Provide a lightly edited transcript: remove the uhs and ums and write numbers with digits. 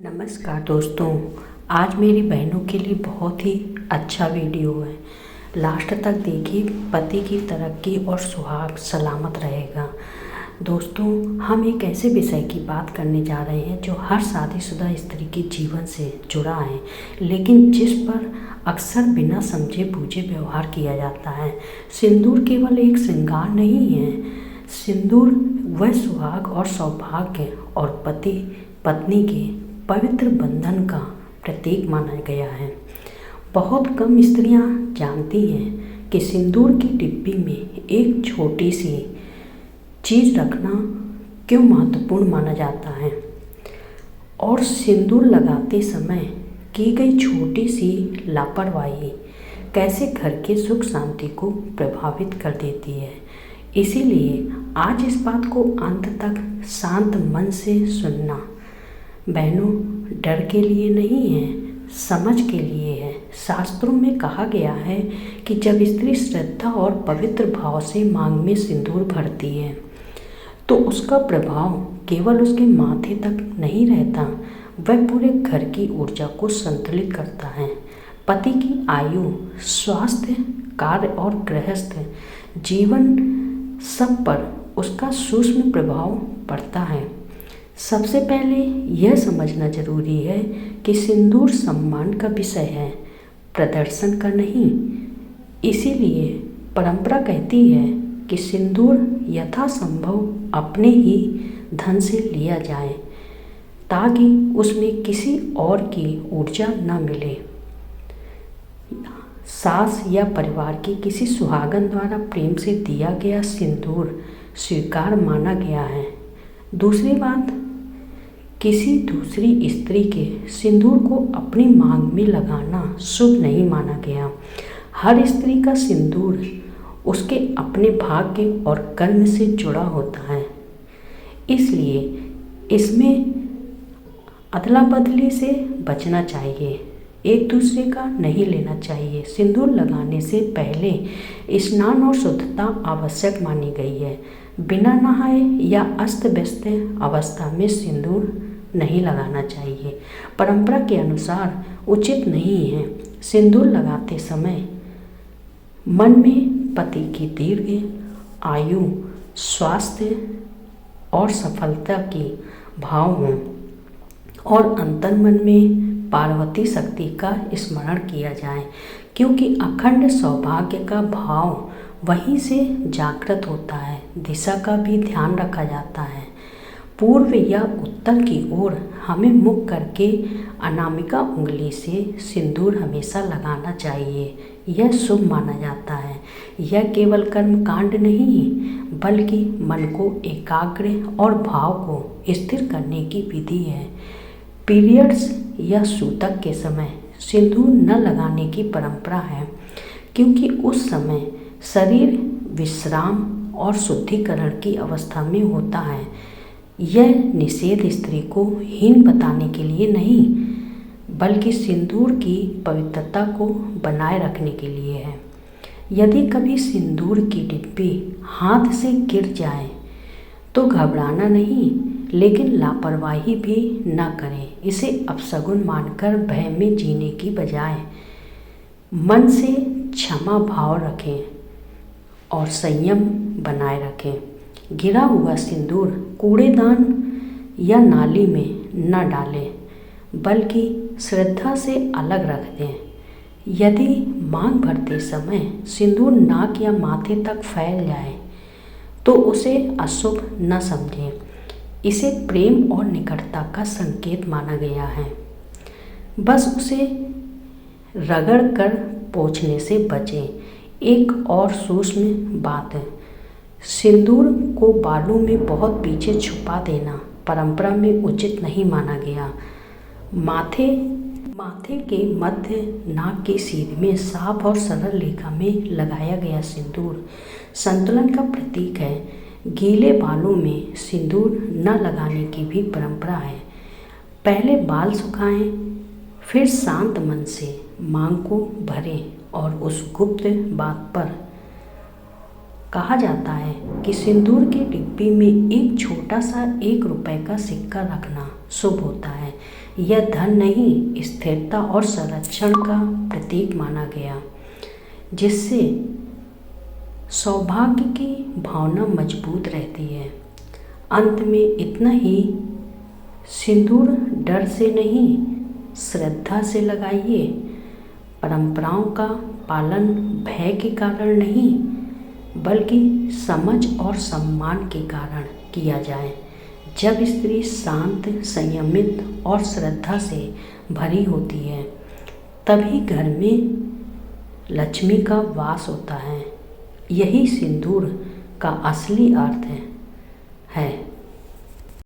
नमस्कार दोस्तों। आज मेरी बहनों के लिए बहुत ही अच्छा वीडियो है। लास्ट तक देखिए। पति की तरक्की और सुहाग सलामत रहेगा। दोस्तों, हम एक ऐसे विषय की बात करने जा रहे हैं जो हर शादीशुदा स्त्री के जीवन से जुड़ा है, लेकिन जिस पर अक्सर बिना समझे बूझे व्यवहार किया जाता है। सिंदूर केवल एक श्रृंगार नहीं है। सिंदूर वह सुहाग और सौभाग्य और पति पत्नी के पवित्र बंधन का प्रतीक माना गया है। बहुत कम स्त्रियां जानती हैं कि सिंदूर की डिब्बी में एक छोटी सी चीज़ रखना क्यों महत्वपूर्ण माना जाता है, और सिंदूर लगाते समय की गई छोटी सी लापरवाही कैसे घर के सुख शांति को प्रभावित कर देती है। इसीलिए आज इस बात को अंत तक शांत मन से सुनना। बहनों, डर के लिए नहीं है, समझ के लिए है। शास्त्रों में कहा गया है कि जब स्त्री श्रद्धा और पवित्र भाव से मांग में सिंदूर भरती है तो उसका प्रभाव केवल उसके माथे तक नहीं रहता, वह पूरे घर की ऊर्जा को संतुलित करता है। पति की आयु, स्वास्थ्य, कार्य और गृहस्थ जीवन सब पर उसका सूक्ष्म प्रभाव पड़ता है। सबसे पहले यह समझना जरूरी है कि सिंदूर सम्मान का विषय है, प्रदर्शन का नहीं। इसीलिए परंपरा कहती है कि सिंदूर यथासंभव अपने ही धन से लिया जाए ताकि उसमें किसी और की ऊर्जा न मिले। सास या परिवार की किसी सुहागन द्वारा प्रेम से दिया गया सिंदूर स्वीकार माना गया है। दूसरी बात, किसी दूसरी स्त्री के सिंदूर को अपनी मांग में लगाना शुभ नहीं माना गया। हर स्त्री का सिंदूर उसके अपने भाग्य और कर्म से जुड़ा होता है, इसलिए इसमें अदला बदली से बचना चाहिए, एक दूसरे का नहीं लेना चाहिए। सिंदूर लगाने से पहले स्नान और शुद्धता आवश्यक मानी गई है। बिना नहाए या अस्त व्यस्त अवस्था में सिंदूर नहीं लगाना चाहिए। परंपरा के अनुसार उचित नहीं है। सिंदूर लगाते समय मन में पति की दीर्घ आयु, स्वास्थ्य और सफलता की भाव हों और अंतर्मन में पार्वती शक्ति का स्मरण किया जाए, क्योंकि अखंड सौभाग्य का भाव वहीं से जागृत होता है। दिशा का भी ध्यान रखा जाता है। पूर्व या उत्तर की ओर हमें मुख करके अनामिका उंगली से सिंदूर हमेशा लगाना चाहिए। यह शुभ माना जाता है। यह केवल कर्म कांड नहीं बल्कि मन को एकाग्र और भाव को स्थिर करने की विधि है। पीरियड्स या सूतक के समय सिंदूर न लगाने की परंपरा है, क्योंकि उस समय शरीर विश्राम और शुद्धिकरण की अवस्था में होता है। यह निषेध स्त्री को हीन बताने के लिए नहीं बल्कि सिंदूर की पवित्रता को बनाए रखने के लिए है। यदि कभी सिंदूर की डिब्बी हाथ से गिर जाए तो घबराना नहीं, लेकिन लापरवाही भी न करें। इसे अपशगुन मानकर भय में जीने की बजाय मन से क्षमा भाव रखें और संयम बनाए रखें। गिरा हुआ सिंदूर कूड़ेदान या नाली में न डालें, बल्कि श्रद्धा से अलग रख दें। यदि मांग भरते समय सिंदूर नाक या माथे तक फैल जाए तो उसे अशुभ न समझें। इसे प्रेम और निकटता का संकेत माना गया है। बस उसे रगड़ कर पोंछने से बचें। एक और सूक्ष्म बात है, सिंदूर को बालों में बहुत पीछे छुपा देना परंपरा में उचित नहीं माना गया। माथे के मध्य नाक की सीध में साफ और सरल रेखा में लगाया गया सिंदूर संतुलन का प्रतीक है। गीले बालों में सिंदूर न लगाने की भी परंपरा है। पहले बाल सुखाएं, फिर शांत मन से मांग को भरें। और उस गुप्त बात पर कहा जाता है कि सिंदूर की डिब्बी में एक छोटा सा 1 रुपए का सिक्का रखना शुभ होता है। यह धन नहीं, स्थिरता और संरक्षण का प्रतीक माना गया, जिससे सौभाग्य की भावना मजबूत रहती है। अंत में इतना ही, सिंदूर डर से नहीं, श्रद्धा से लगाइए। परंपराओं का पालन भय के कारण नहीं, बल्कि समझ और सम्मान के कारण किया जाए। जब स्त्री शांत, संयमित और श्रद्धा से भरी होती है, तभी घर में लक्ष्मी का वास होता है। यही सिंदूर का असली अर्थ है।